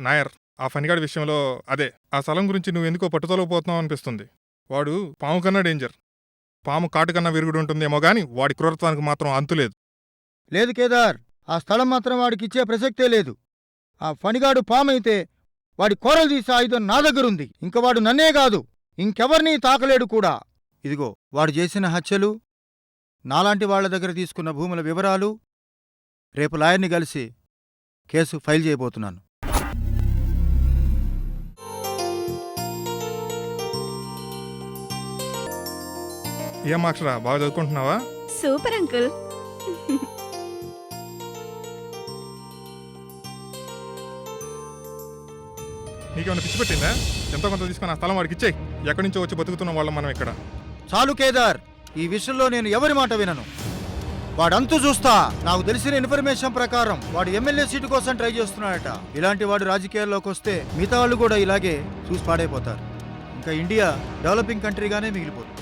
నాయర్, ఆ ఫణిగాడి విషయంలో అదే ఆ స్థలం గురించి నువ్వెందుకో పట్టుదలపోతున్నావు అనిపిస్తుంది. వాడు పాము కన్నా డేంజర్. పాము కాటు కన్నా విరుగుడు ఉంటుందేమో గాని వాడి క్రూరత్వానికి మాత్రం అంతులేదు. లేదు కేదార్, ఆ స్థలం మాత్రం వాడికిచ్చే ప్రసక్తే లేదు. ఆ ఫణిగాడు పామైతే వాడి కోరలు తీసే ఆయుధం నా దగ్గరుంది. ఇంక వాడు నన్నే కాదు ఇంకెవర్నీ తాకలేడు కూడా. ఇదిగో వాడు చేసిన హత్యలు, నాలాంటి వాళ్ల దగ్గర తీసుకున్న భూముల వివరాలు రేపు లాయర్ని కలిసి కేసు ఫైల్ చేయబోతున్నాను. ఏం అక్షరా, బాగా చదువుకుంటున్నావా? Super uncle. నీకేమైనా పిచ్చి పెట్టిందా? ఎంతో కొంత తీసుకుని ఆ స్థలం వాడికి ఇచ్చేయి. ఎక్కడి నుంచో వచ్చి బతుకుతున్న వాళ్ళం మనం ఇక్కడ. చాలు కేదార్, ఈ విషయంలో నేను ఎవరి మాట వినను. వాడంతు చూస్తా. నాకు తెలిసిన ఇన్ఫర్మేషన్ ప్రకారం వాడు ఎమ్మెల్యే సీటు కోసం ట్రై చేస్తున్నాడట. ఇలాంటి వాడు రాజకీయాల్లోకి వస్తే మిగతా వాళ్ళు కూడా ఇలాగే చూసి పాడైపోతారు. ఇంకా ఇండియా డెవలపింగ్ కంట్రీగానే మిగిలిపోతుంది.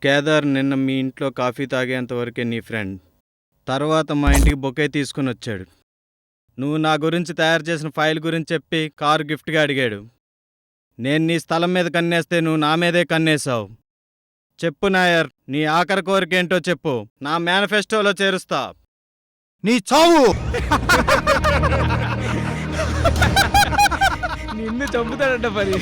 కేదార్ నిన్న మీ ఇంట్లో కాఫీ తాగేంతవరకే నీ ఫ్రెండ్. తర్వాత మా ఇంటికి బొకే తీసుకుని వచ్చాడు. నువ్వు నా గురించి తయారు చేసిన ఫైల్ గురించి చెప్పి కారు గిఫ్ట్గా అడిగాడు. నేను నీ స్థలం మీద కన్నేస్తే నువ్వు నా మీదే కన్నేశావు. చెప్పు నాయర్, నీ ఆఖరి కోరికేంటో చెప్పు. నా మేనిఫెస్టోలో చేరుస్తా. నీ చావు. నిన్ను చంపుతాడంట పది.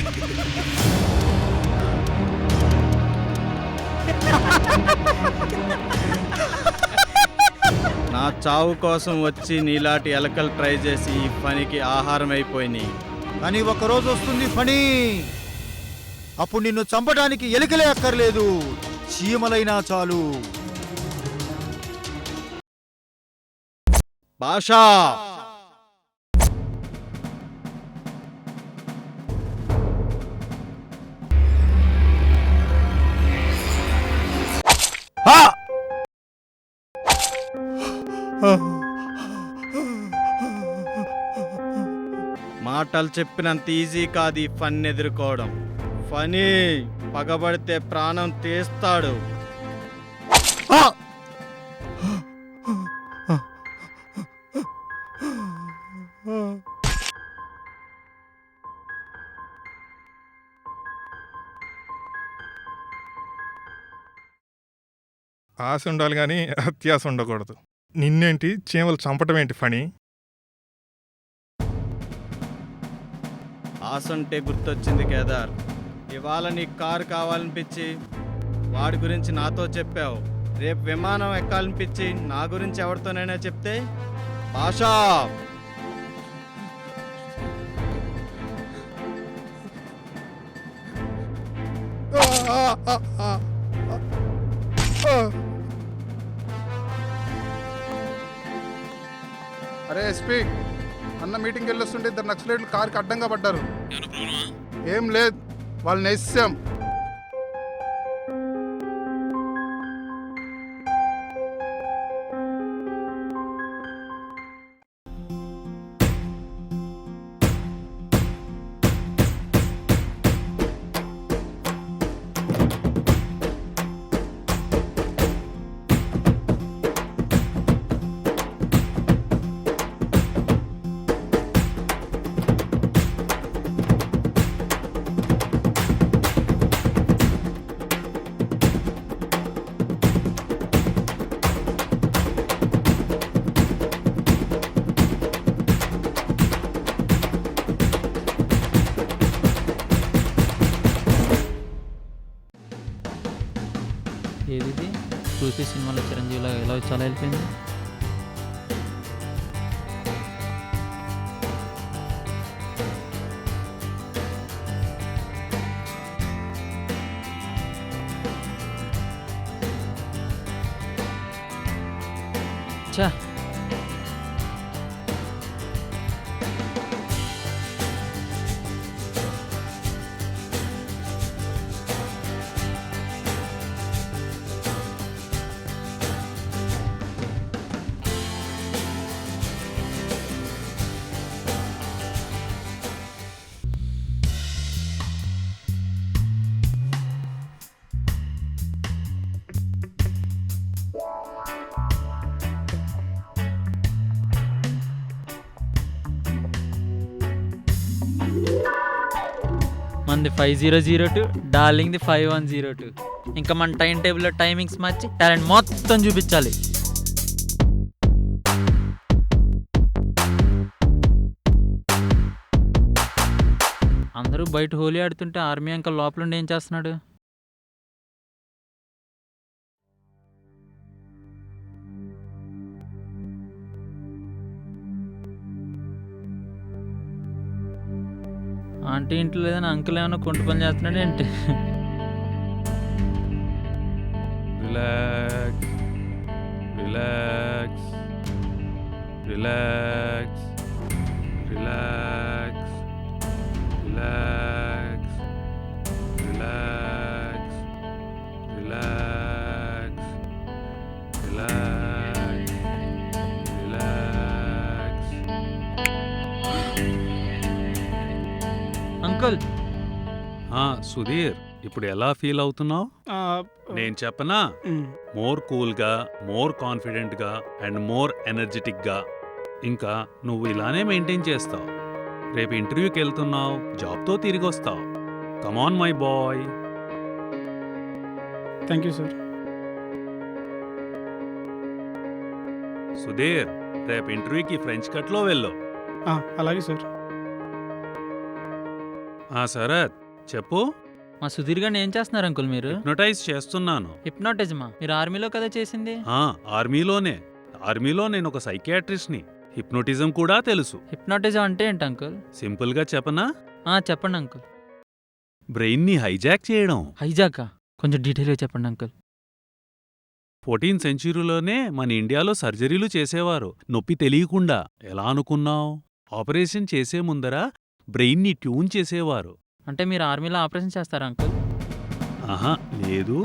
నా చావు కోసం వచ్చి నీలాంటి ఎలకలు ట్రై చేసి ఈ పనికి ఆహారం అయిపోయినాయి. కానీ ఒకరోజు వస్తుంది ఫణి, అప్పుడు నిన్ను చంపడానికి ఎలుకలే అక్కర్లేదు, చీమలైనా చాలు. భాషా మాటలు చెప్పినంత ఈజీ కాదు ఈ ఫన్ ఎదుర్కోవడం. ఫనీ పగబడితే ప్రాణం తీస్తాడు. ఆశ ఉండాలి కానీ అత్యాశ ఉండకూడదు. నిన్నేంటి చీమలు చంపటం ఏంటి ఫణి? ఆశంటే గుర్తొచ్చింది కేదార్. ఇవాళ నీకు కారు కావాలనిపించి వాడి గురించి నాతో చెప్పావు. రేపు విమానం ఎక్కాలనిపించి నా గురించి ఎవరితోనైనా చెప్తే భాషా అరే ఎస్పీ అన్న, మీటింగ్కి వెళ్ళొస్తుంటే ఇద్దరు నక్సలైట్లు కారుకి అడ్డంగా పడ్డారు. ఏం లేదు, వాళ్ళని వేసాం. చిరంజీవిలో ఎలా వచ్చి అలా వెళ్ళిపోయింది. చా మనది 5002, డార్లింగ్ది 5102. ఇంకా మన టైం టేబుల్లో టైమింగ్స్ మార్చి టాలెంట్ మొత్తం చూపించాలి. అందరూ బయట హోలీ ఆడుతుంటే ఆర్మీ అంకల్ లోపలుండి ఏం చేస్తున్నాడు? ఆంటీ ఇంట్లో లేదని అంకుల్ ఏమైనా కొంటు పని చేస్తున్నాడు ఏంటి? Relax relax relax relax relax relax relax relax relax. Uncle Sudheer, ఇప్పుడు ఎలా ఫీల్ అవుతున్నావు? నేను చెప్పనా? మోర్ కూల్గా, మోర్ కాన్ఫిడెంట్గా అండ్ మోర్ ఎనర్జెటిక్గా. ఇంకా నువ్వు ఇలానే మెయింటైన్ చేస్తావు. రేపు ఇంటర్వ్యూకి వెళ్తున్నావు, జాబ్తో తిరిగి వస్తావు. Come on my boy. Thank you sir. Sudheer, రేపు ఇంటర్వ్యూకి ఫ్రెంచ్ కట్లో వెళ్ళు. అలాగే సార్. శరత్ చెప్పు. మా సుధీర్ గారిని ఏం చేస్తున్నారు అంకుల్ మీరు? హిప్నోటైజ్ చేస్తున్నాను. హిప్నాటిజమా? మీరు ఆర్మీలో కదా చేసింది? ఆర్మీలో నేను ఒక సైకియాట్రిస్ట్ని. హిప్నోటిజం కూడా తెలుసు. హిప్నాటిజం అంటే ఏంటి అంకుల్? సింపుల్గా చెప్పనా? చెప్పండి అంకుల్. బ్రెయిన్ని హైజాక్ చేయడం. హైజాకా? కొంచెం డీటెయిల్గా చెప్పండి అంకుల్. 14th సెంచరీలోనే మన ఇండియాలో సర్జరీలు చేసేవారు, నొప్పి తెలియకుండా. ఎలా అనుకున్నావు? ఆపరేషన్ చేసే ముందర బ్రెయిన్ని ట్యూన్ చేసేవారు. అంటే మీరు ఆర్మీలో ఆపరేషన్ చేస్తారా అంకుల్? లేదు.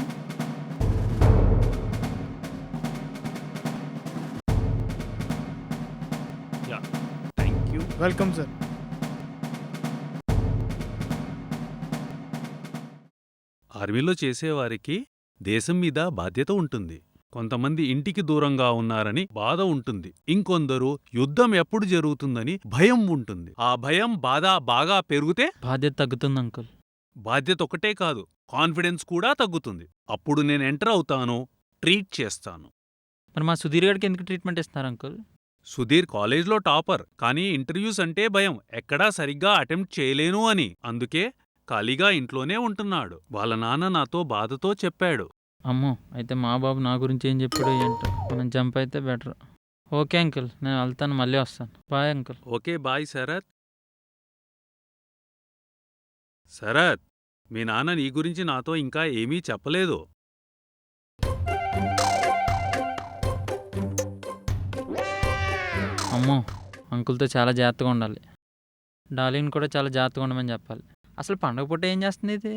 Thank you. Welcome sir. ఆర్మీలో చేసేవారికి దేశం మీద బాధ్యత ఉంటుంది. కొంతమంది ఇంటికి దూరంగా ఉన్నారని బాధ ఉంటుంది. ఇంకొందరు యుద్ధం ఎప్పుడు జరుగుతుందని భయం ఉంటుంది. ఆ భయం, బాధ బాగా పెరిగితే బాధ్యత తగ్గుతుంది అంకుల్. బాధ్యత ఒకటే కాదు, కాన్ఫిడెన్స్ కూడా తగ్గుతుంది. అప్పుడు నేను ఎంటర్ అవుతాను, ట్రీట్ చేస్తాను. మరి మా సుధీర్ గారికి ఎందుకు ట్రీట్మెంట్ ఇస్తున్నారు అంకుల్? సుధీర్ కాలేజ్లో టాపర్, కానీ ఇంటర్వ్యూస్ అంటే భయం, ఎక్కడా సరిగ్గా అటెంప్ట్ చేయలేను అని. అందుకే ఖాళీగా ఇంట్లోనే ఉంటున్నాడు. వాళ్ళ నాన్న నాతో బాధతో చెప్పాడు. అమ్మో, అయితే మా బాబు నా గురించి ఏం చెప్పాడో ఏంటో. మనం జంప్ అయితే బెటర్. ఓకే అంకుల్, నేను వెళ్తాను, మళ్ళీ వస్తాను. Bye uncle. Okay bye Sarath. Sarath, మీ నాన్న నీ గురించి నాతో ఇంకా ఏమీ చెప్పలేదు. అమ్మో, అంకుల్తో చాలా జాగ్రత్తగా ఉండాలి. డార్లింగ్ కూడా చాలా జాగ్రత్తగా ఉండమని చెప్పాలి. అసలు పండగ పూట ఏం చేస్తుంది ఇది?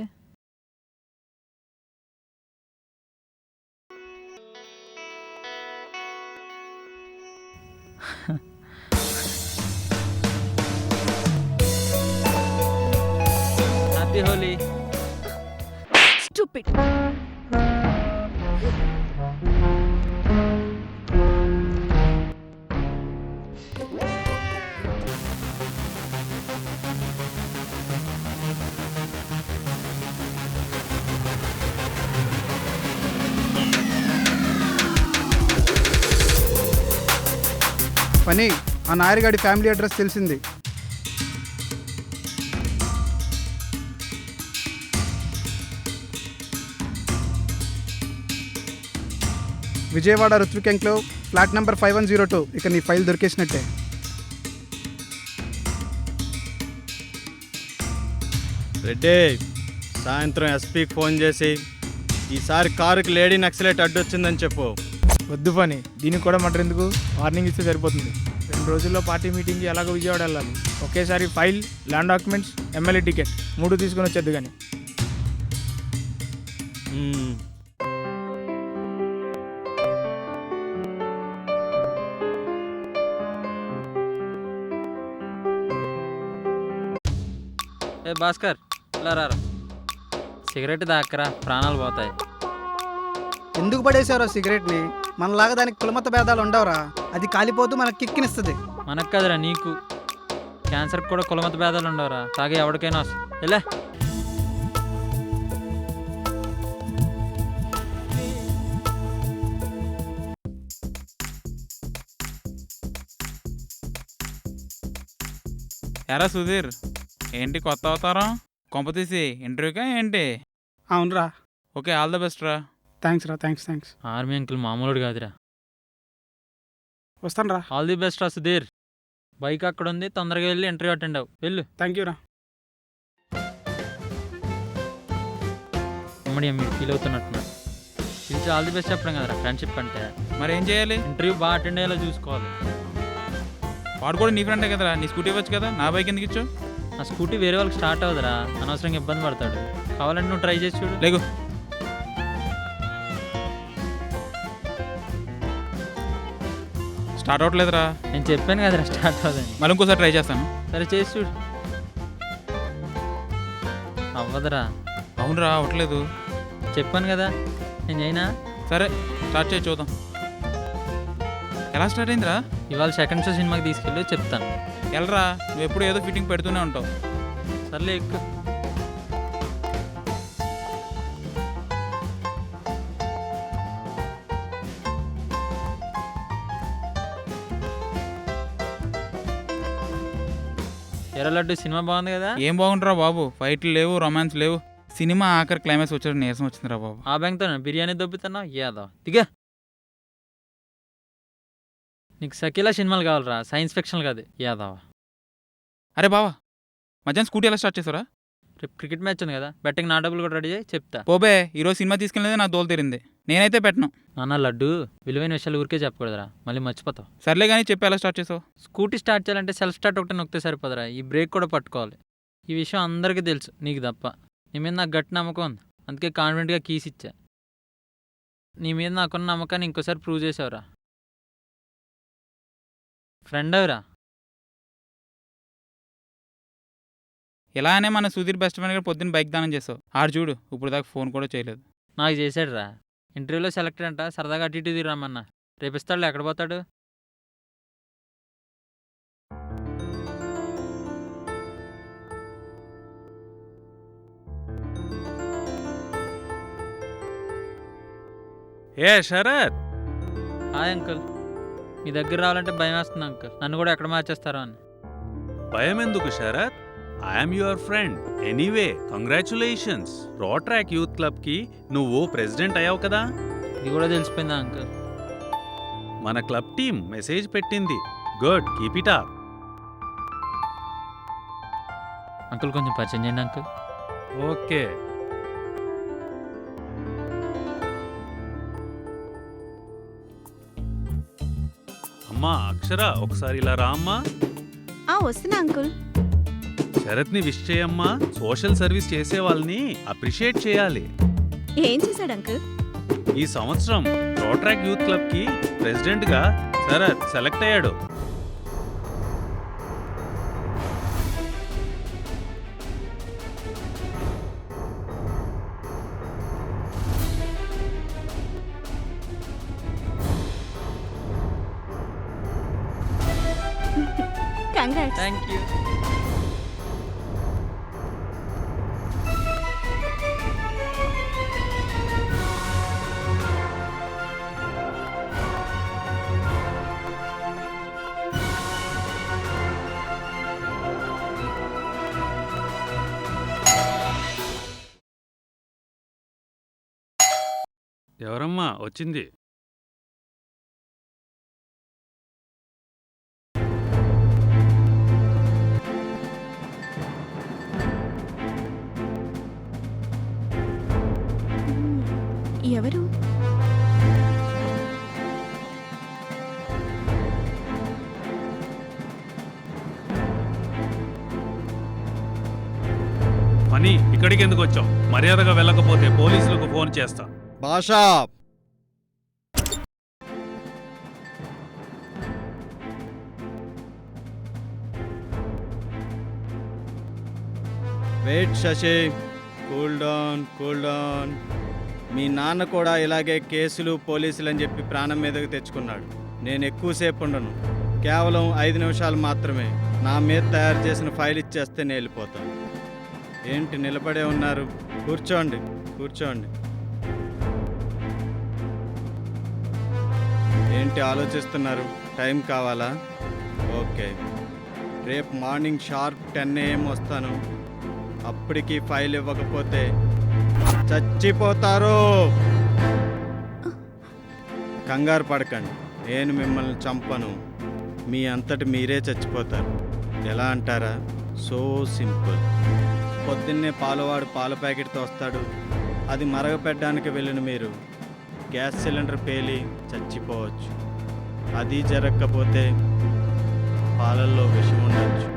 హ్యాపీ హోలీ. Stupid. పని ఆ నాయర్గాడి ఫ్యామిలీ అడ్రస్ తెలిసింది. విజయవాడ రుత్విక్ ఎంక్లో ఫ్లాట్ నెంబర్ 5102. ఇక నీ ఫైల్ దొరికేసినట్టే. రెడ్డి, సాయంత్రం ఎస్పీకి ఫోన్ చేసి ఈసారి కారుకి లేడీ నక్సలైట్ అడ్డొచ్చిందని చెప్పు. వద్దు పని, దీనికి కూడా మటర్ ఎందుకు? వార్నింగ్ ఇస్తే సరిపోతుంది. 2 రోజుల్లో పార్టీ మీటింగ్కి ఎలాగో విజయవాడ వెళ్ళాలి. ఒకేసారి file, land documents, MLA ticket 3 తీసుకొని వచ్చేద్దు కానీ. ఏ భాస్కర్, ఇలా రారా. సిగరెట్ దాక్కరా, ప్రాణాలు పోతాయి. ఎందుకు పడేసారో సిగరెట్ని? మనలాగా దానికి కులమత భేదాలు ఉండవురా. అది కాలిపోతూ మనకు కిక్కినిస్తుంది. మనకు కదరా, నీకు. క్యాన్సర్కి కూడా కులమత భేదాలు ఉండవురా. తాగే ఎవరికైనా వస్తుంది. ఎలా ఎరా సుధీర్, ఏంటి కొత్త అవతారం? కొంపతీసి ఇంటర్వ్యూకా ఏంటి? అవునరా. ఓకే, ఆల్ ద బెస్ట్ రా. థ్యాంక్స్ రా. థ్యాంక్స్. ఆర్మీ అంకుల్ మామూలుడు కాదురా. వస్తాను రా. ఆల్ ది బెస్ట్ రా సుధీర్. బైక్ అక్కడ ఉంది, తొందరగా వెళ్ళి ఇంటర్వ్యూ అటెండ్ అవ్వు. వెళ్ళు. థ్యాంక్ యూ రా. అమ్మడి మీరు ఫీల్ అవుతున్నట్టున్నారు. పిలిచి ఆల్ ది బెస్ట్ చెప్పడం కదరా ఫ్రెండ్షిప్ అంటే. మరి ఏం చేయాలి? ఇంటర్వ్యూ బాగా అటెండ్ అయ్యేలా చూసుకోవాలి. వాడు కూడా నీ ఫ్రెండే కదరా, నీ స్కూటీ ఇవ్వచ్చు కదా, నా బైక్ ఎందుకు ఇచ్చు? ఆ స్కూటీ వేరే వాళ్ళకి స్టార్ట్ అవ్వదురా, అనవసరంగా ఇబ్బంది పడతాడు. కావాలంటే నువ్వు ట్రై చేసి చూడు. లేకు. స్టార్ట్ అవట్లేదురా. నేను చెప్పాను కదరా స్టార్ట్ అవ్వదని. మళ్ళీ ఇంకోసారి ట్రై చేస్తాను. సరే చేసి చూడు. అవ్వదురా. అవునురా, అవ్వట్లేదు. చెప్పాను కదా నేను చేయనా. సరే స్టార్ట్ చేసి చూద్దాం. ఎలా స్టార్ట్ అయిందిరా? ఇవాళ సెకండ్ షో సినిమాకి తీసుకెళ్ళి చెప్తాను. వెళ్ళరా, నువ్వు ఎప్పుడు ఏదో ఫిట్టింగ్ పెడుతూనే ఉంటావు. సర్లే ఎక్కువ. ఎర్ర లడ్డు సినిమా బాగుంది కదా. ఏం బాగుంటురా బాబు, ఫైట్లు లేవు, రొమాన్స్ లేవు. సినిమా ఆఖరి క్లైమాక్స్ వచ్చాడు, నీరసం వచ్చిందిరా బాబు. ఆ బ్యాంక్తో బిర్యానీ దొబ్బుతున్నావు యాదవ్. దిగా. నీకు సకీలా సినిమాలు కావాలరా, సైన్స్ ఫిక్షన్ కాదు యాదవ్. అరే బావా, మధ్యాహ్నం స్కూటీ ఎలా స్టార్ట్ చేసారా? రేపు క్రికెట్ మ్యాచ్ ఉంది కదా, బెట్టింగ్ నా డబ్బులు కూడా రెడీ చేయి, చెప్తా. పోబే, ఈరోజు సినిమా తీసుకెళ్ళేదే నా దోలు తీరింది. నేనైతే పెట్టను. నాన్న లడ్డు, విలువైన విషయాలు ఊరికే చెప్పకూడదురా, మళ్ళీ మర్చిపోతావు. సర్లే కానీ చెప్పి ఎలా స్టార్ట్ చేసావు? స్కూటీ స్టార్ట్ చేయాలంటే సెల్ఫ్ స్టార్ట్ ఒకటి నొక్కితే సరిపోదురా, ఈ బ్రేక్ కూడా పట్టుకోవాలి. ఈ విషయం అందరికీ తెలుసు, నీకు తప్ప. నీ మీద నాకు గట్టి నమ్మకం ఉంది, అందుకే కాన్ఫిడెంట్గా కీస్ ఇచ్చా. నీ మీద నాకున్న నమ్మకాన్ని ఇంకోసారి ప్రూవ్ చేసావురా. ఫ్రెండ్ అవరా. ఇలానే మన సుధీర్ బెస్ట్ ఫ్రెండ్ గారు పొద్దున్న బైక్ దానం చేసావు. ఆడు చూడు, ఇప్పుడు దాకా ఫోన్ కూడా చేయలేదు. నాకు చేశాడు రా, ఇంటర్వ్యూలో సెలెక్టెడ్ అంట, సరదాగా అటు ఇటు రమ్మన్నా. రేపిస్తాడు, ఎక్కడ పోతాడు? ఏ శరత్, హాయ్ అంకుల్. మీ దగ్గర రావాలంటే భయం వేస్తుంది అంకుల్, నన్ను కూడా ఎక్కడ మార్చేస్తారో అని. భయం ఎందుకు Sharath? I'm your friend. Anyway congratulations. Rotaract youth club కి నువ్వు ప్రెసిడెంట్ అయ్యావు కదా. ఇది కూడా తెలిసిపోయిందా అంకుల్? మన క్లబ్ టీం మెసేజ్ పెట్టింది. Good, keep it up. Uncle కొంచెం పరిచయం చేయండి అంకుల్. ఓకే. అమ్మా అక్షర, ఒకసారి ఇలా రా అమ్మా. వస్తున్నా అంకుల్. శరత్ని విష్ చేయమ్మా. సోషల్ సర్వీస్ చేసే వాళ్ళని అప్రిషియేట్ చేయాలి. ఏం చేశాడు అంకుల్? ఈ సంవత్సరం రోట్రాక్ యూత్ క్లబ్ కి ప్రెసిడెంట్ గా శరత్ సెలెక్ట్ అయ్యాడు. కంగ్రాట్స్. Thank you. ఎవరమ్మా వచ్చింది? బన్నీ ఇక్కడికి ఎందుకు వచ్చావు? మర్యాదగా వెళ్ళకపోతే పోలీసులకు ఫోన్ చేస్తా. Basha, wait Sasi, cool down, cool down. మీ నాన్న కూడా ఇలాగే కేసులు పోలీసులు అని చెప్పి ప్రాణం మీదకి తెచ్చుకున్నాడు. నేను ఎక్కువసేపు ఉండను, కేవలం 5 నిమిషాలు మాత్రమే. నా మీద తయారు చేసిన ఫైల్ ఇచ్చేస్తే నేను వెళ్ళిపోతాను. ఏంటి నిలబడే ఉన్నారు? కూర్చోండి, కూర్చోండి. ఏంటి ఆలోచిస్తున్నారు? టైం కావాలా? ఓకే, రేపు మార్నింగ్ షార్ప్ 10 AM వస్తాను. అప్పటికి ఫైల్ ఇవ్వకపోతే చచ్చిపోతారు. కంగారు పడకండి, నేను మిమ్మల్ని చంపను. మీ అంతటి మీరే చచ్చిపోతారు. ఎలా అంటారా? So simple. పొద్దున్నే పాలవాడు పాల ప్యాకెట్తో వస్తాడు. అది మరగపెట్టడానికి వెళ్ళిన మీరు గ్యాస్ సిలిండర్ పేలి చచ్చిపోవచ్చు. అది జరగకపోతే పాలల్లో విషం ఉండొచ్చు.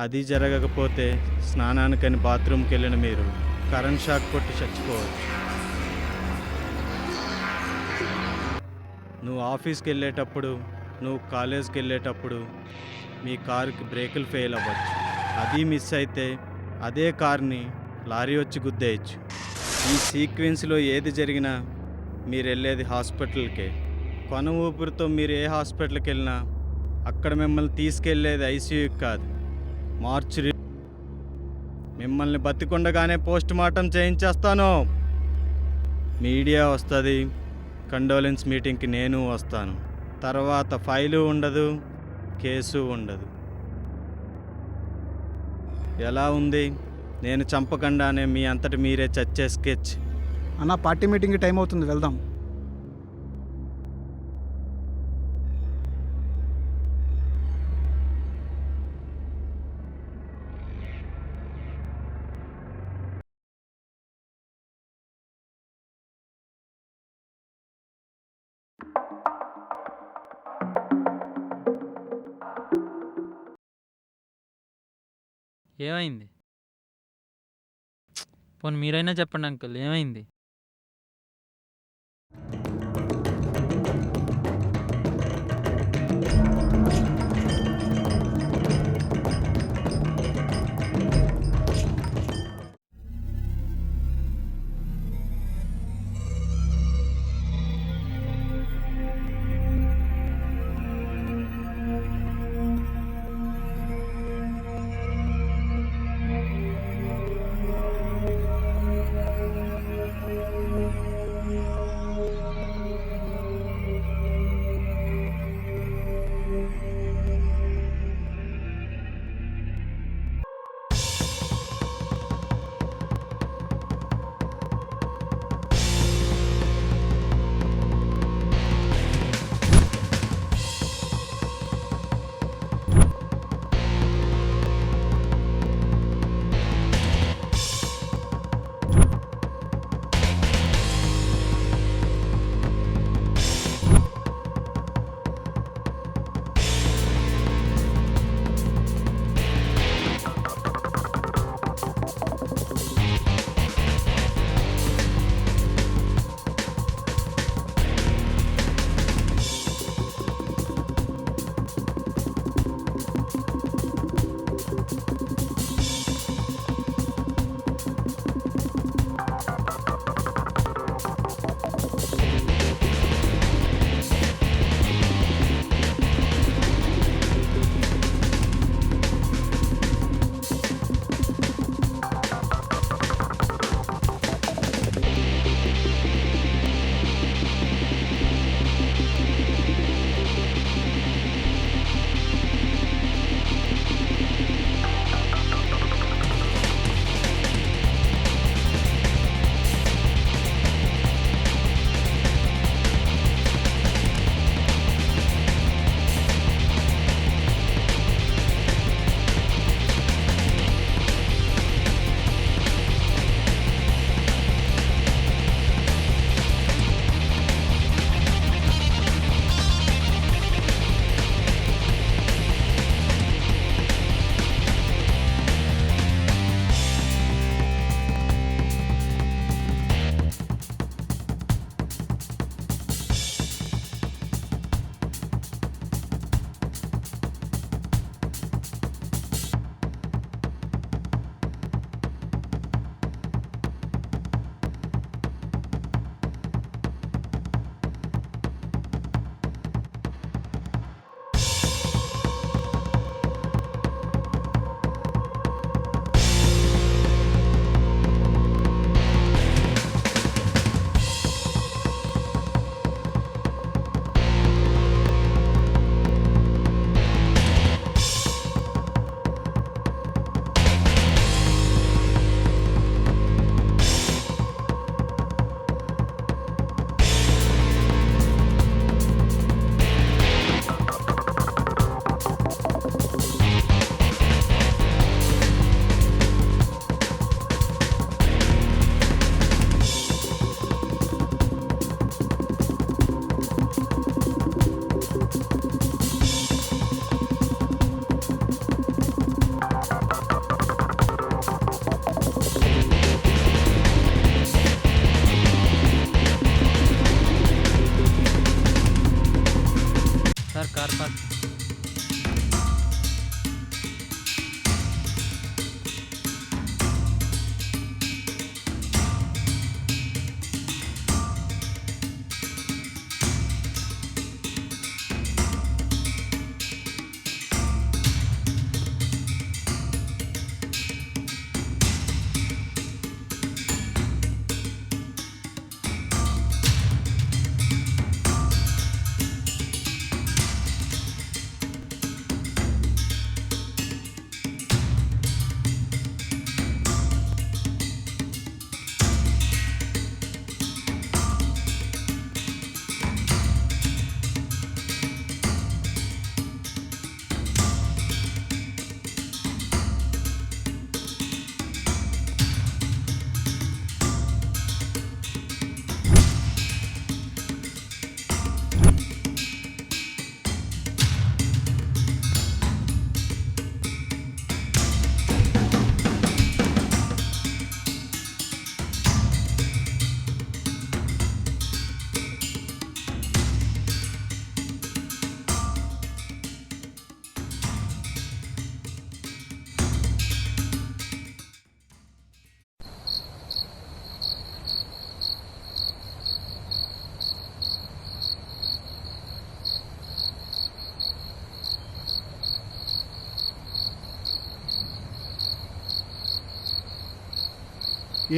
అది జరగకపోతే స్నానానికని బాత్రూమ్కి వెళ్ళిన మీరు కరెంట్ షాక్ కొట్టి చచ్చిపోవచ్చు. నువ్వు ఆఫీస్కి వెళ్ళేటప్పుడు, నువ్వు కాలేజ్కి వెళ్ళేటప్పుడు మీ కారుకి బ్రేకులు ఫెయిల్ అవ్వచ్చు. అది మిస్ అయితే అదే కార్ని లారీ వచ్చి గుద్దేయచ్చు. ఈ సీక్వెన్స్లో ఏది జరిగినా మీరు వెళ్ళేది హాస్పిటల్కే. కొన ఊపిరితో మీరు ఏ హాస్పిటల్కి వెళ్ళినా అక్కడ మిమ్మల్ని తీసుకెళ్లేది ఐసీయూకి కాదు, మార్చురీ. మిమ్మల్ని బతికుండగానే పోస్ట్ మార్టం చేయించేస్తాను. మీడియా వస్తుంది, కండోలెన్స్ మీటింగ్కి నేను వస్తాను. తర్వాత ఫైలు ఉండదు, కేసు ఉండదు. ఎలా ఉంది? నేను చంపకుండానే మీ అంతటి మీరే చచ్చే స్కెచ్. అన్న పార్టీ మీటింగ్కి టైం అవుతుంది, వెళ్దాం. ఏమైంది? పోనీ మీరైనా చెప్పండి అంకుల్, ఏమైంది?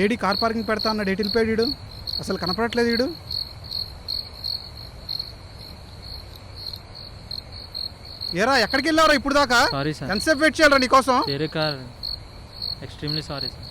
ఏడి కార్ పార్కింగ్ పెడతా అన్నాడు, ఎటు వెళ్ళిపోయాడు వీడు? అసలు కనపడట్లేదు వీడు. ఏరా ఎక్కడికి వెళ్ళావురా ఇప్పుడు దాకా? సారీ సార్, ఎంతసేపు వెయిట్ చేయాలరా నీకోసం? వేరే కార్. Extremely sorry sir.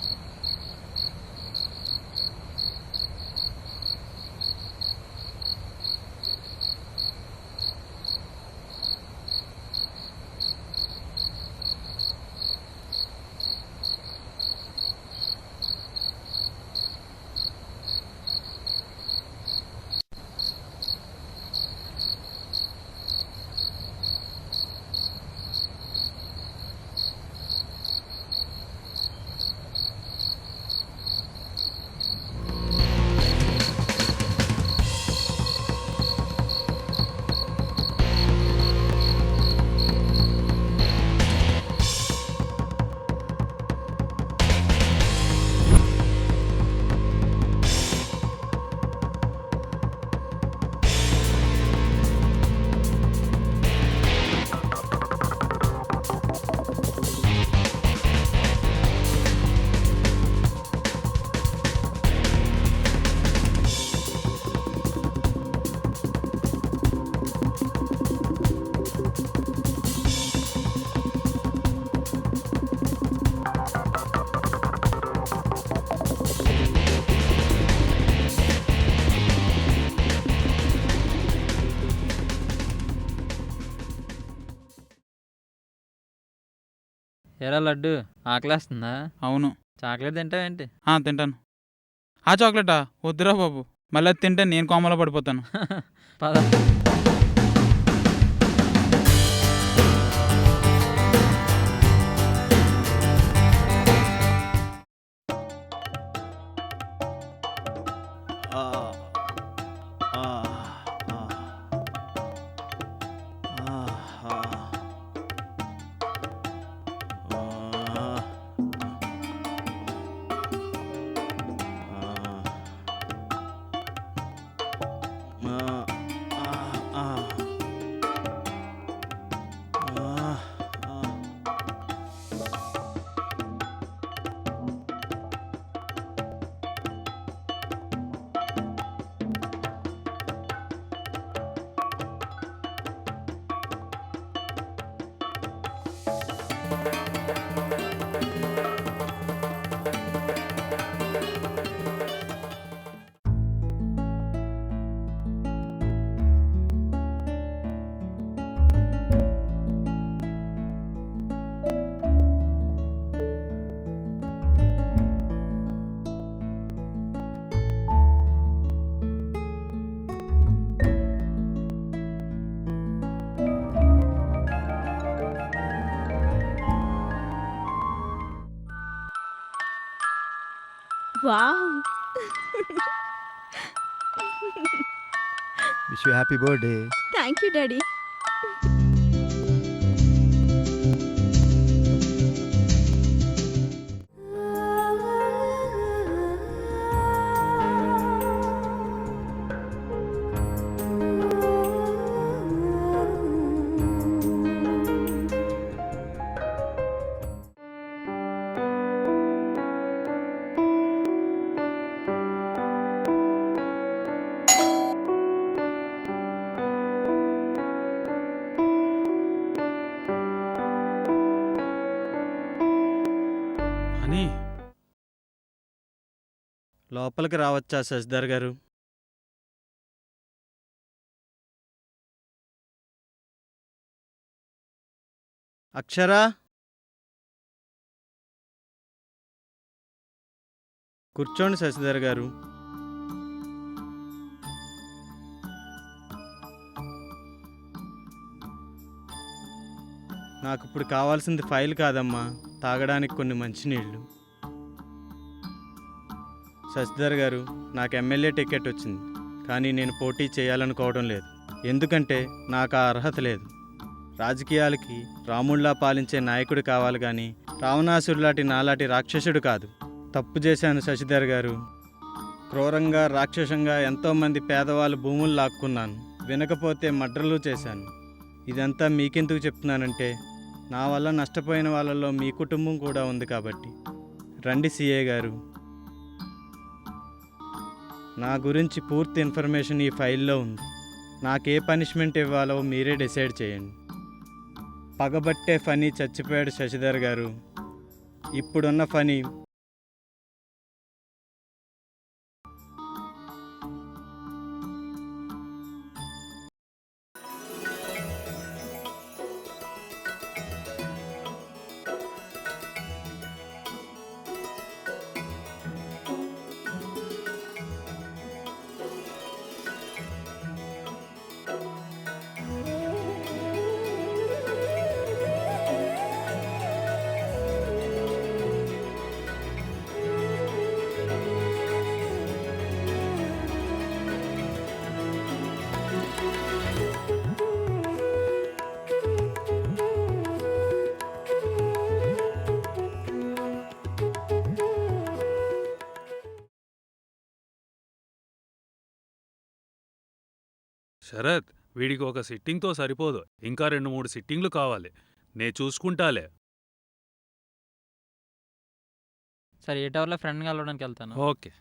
ఎరా లడ్డు, ఆకలేస్తుందా? అవును. చాక్లెట్ తింటావేంటి? తింటాను. ఆ చాక్లెటా? వద్దురా బాబు, మళ్ళీ అది తింటే నేను కోమలో పడిపోతాను. పద. Wow. Wish you happy birthday. Thank you daddy. అని లోపలికి రావచ్చా శశిధర్ గారు? అక్షరా, కూర్చోండి శశిధర్ గారు. నాకు ఇప్పుడు కావాల్సింది ఫైల్ కాదమ్మా, తాగడానికి కొన్ని మంచినీళ్ళు. శశిధర్ గారు, నాకు ఎమ్మెల్యే టికెట్ వచ్చింది, కానీ నేను పోటీ చేయాలనుకోవడం లేదు. ఎందుకంటే నాకు ఆ అర్హత లేదు. రాజకీయాలకి రాముళ్లా పాలించే నాయకుడు కావాలి కానీ రావణాసురులాంటి నాలాంటి రాక్షసుడు కాదు. తప్పు చేశాను శశిధర్ గారు. క్రూరంగా రాక్షసంగా ఎంతోమంది పేదవాళ్ళు భూములు లాక్కున్నాను. వినకపోతే మర్డర్లు చేశాను. ఇదంతా మీకెందుకు చెప్తున్నానంటే నా వల్ల నష్టపోయిన వాళ్ళలో మీ కుటుంబం కూడా ఉంది కాబట్టి. రండి సిఏ గారు, నా గురించి పూర్తి ఇన్ఫర్మేషన్ ఈ ఫైల్లో ఉంది. నాకే పనిష్మెంట్ ఇవ్వాలో మీరే డిసైడ్ చేయండి. పగబట్టే ఫనీ చచ్చిపోయాడు శశిధర్ గారు. ఇప్పుడున్న ఫనీ శరత్, వీడికి ఒక సిట్టింగ్తో సరిపోదు, ఇంకా 2-3 సిట్టింగ్లు కావాలి. నే చూసుకుంటాలే. సరే, ఏ టవర్లో ఫ్రెండ్ కలవడానికి వెళ్తాను. ఓకే.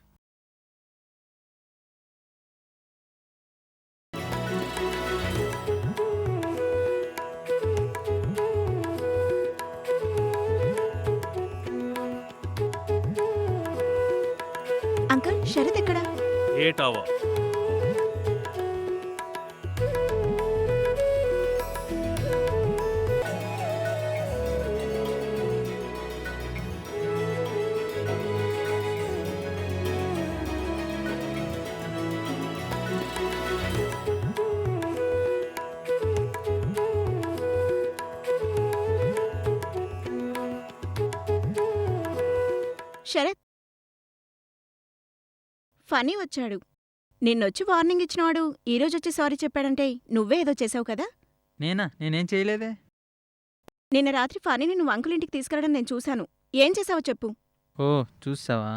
అంకుల్ శరత్ ఎక్కడ? ఏ టవర్? శరత్, ఫనీ వచ్చాడు. నిన్నొచ్చి వార్నింగ్ ఇచ్చినవాడు ఈరోజొచ్చి సారీ చెప్పాడంటే నువ్వే ఏదో చేసావు కదా? నేనేం చేయలేదే. నిన్న రాత్రి ఫనీని నువ్వు అంకుల్ ఇంటికి తీసుకెళ్ళడం నేను చూశాను. ఏం చేసావో చెప్పు. ఓ, చూసావా?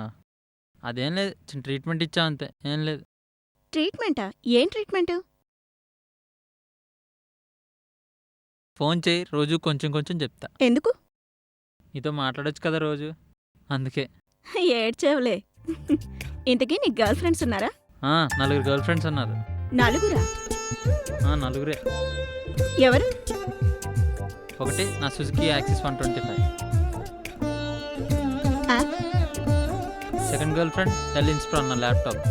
అదేం లేదు, చిన్న ట్రీట్మెంట్ ఇచ్చా అంతే, ఏం లేదు. ట్రీట్మెంటా? ఏం ట్రీట్మెంట్? ఫోన్ చేయి, రోజు కొంచెం కొంచెం చెప్తా. ఎందుకు? నీతో మాట్లాడొచ్చు కదా రోజు, అందుకే. ఏడ్చావులే. ఇంతకీ నీకు గర్ల్ ఫ్రెండ్స్ ఉన్నారా? 4 గర్ల్ ఫ్రెండ్స్ ఉన్నారు. నలుగురా? 4. ఎవరు? ఒకటి నా Suzuki Access 125. Second girl friend Dell Inspiron నా ల్యాప్టాప్.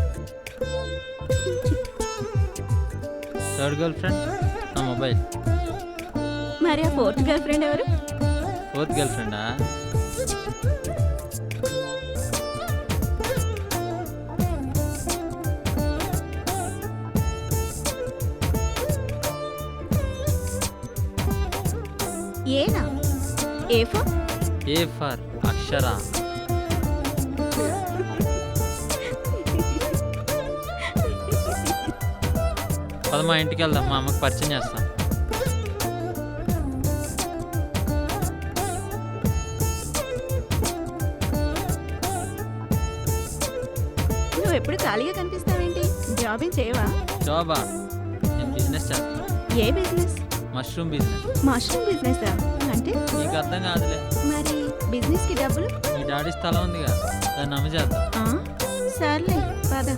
థర్డ్ గర్ల్ ఫ్రెండ్ నా మొబైల్. మరి ఆ ఫోర్త్ గర్ల్ ఫ్రెండ్ ఎవరు? ఫోర్త్ గర్ల్ ఫ్రెండా? ఏనా? A for Akshara. పద మా ఇంటికి వెళ్దాం, మా అమ్మకి పరిచయం చేస్తాను. నువ్వు ఎప్పుడు ఖాళీగా కనిపిస్తావేంటి? జాబ్ ఏం చేయవా? జాబా? నేను బిజినెస్ చేస్తాను. ఏ business? Mushroom business. Mushroom business అంటే? నీకు అర్థం కాదులే. మరి బిజినెస్ కి డబ్బులు? మీ డాడీ స్థలం ఉందిగా, దాన్ని అమ్మ చేద్దాం. సర్లే పద.